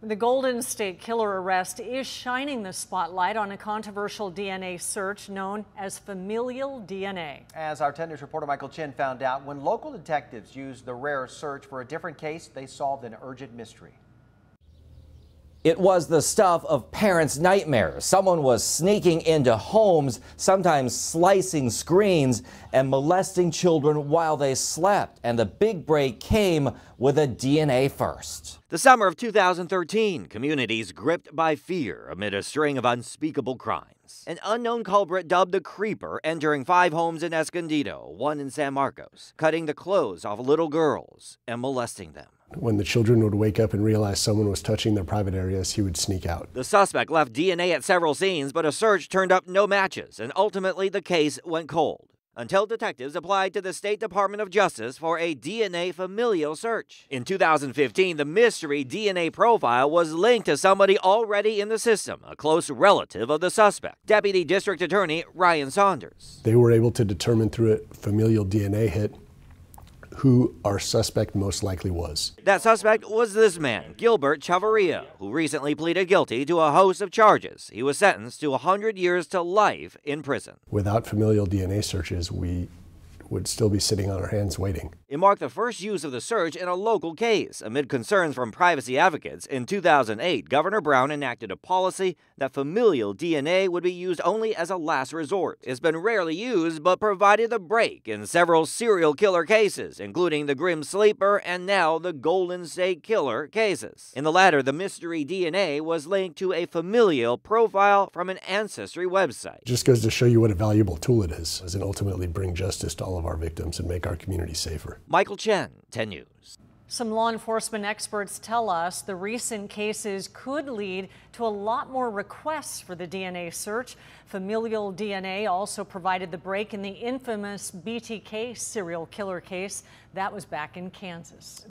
The Golden State Killer arrest is shining the spotlight on a controversial DNA search known as familial DNA. As our 10 News reporter Michael Chen found out, when local detectives used the rare search for a different case, they solved an urgent mystery. It was the stuff of parents' nightmares. Someone was sneaking into homes, sometimes slicing screens and molesting children while they slept. And the big break came with a DNA first. The summer of 2013, communities gripped by fear amid a string of unspeakable crimes. An unknown culprit dubbed the Creeper entering 5 homes in Escondido, 1 in San Marcos, cutting the clothes off little girls and molesting them. When the children would wake up and realize someone was touching their private areas, he would sneak out. The suspect left DNA at several scenes, but a search turned up no matches, and ultimately the case went cold. Until detectives applied to the State Department of Justice for a DNA familial search. In 2015, the mystery DNA profile was linked to somebody already in the system, a close relative of the suspect, Deputy District Attorney Ryan Saunders. They were able to determine through a familial DNA hit who our suspect most likely was. That suspect was this man, Gilbert Chavarria, who recently pleaded guilty to a host of charges. He was sentenced to 100 years to life in prison. Without familial DNA searches, we would still be sitting on our hands waiting. It marked the first use of the search in a local case. Amid concerns from privacy advocates, in 2008, Governor Brown enacted a policy that familial DNA would be used only as a last resort. It's been rarely used, but provided a break in several serial killer cases, including the Grim Sleeper and now the Golden State Killer cases. In the latter, the mystery DNA was linked to a familial profile from an ancestry website. It just goes to show you what a valuable tool it is, and ultimately bring justice to all of our victims and make our community safer. Michael Chen, 10 News. Some law enforcement experts tell us the recent cases could lead to a lot more requests for the DNA search. Familial DNA also provided the break in the infamous BTK serial killer case. That was back in Kansas.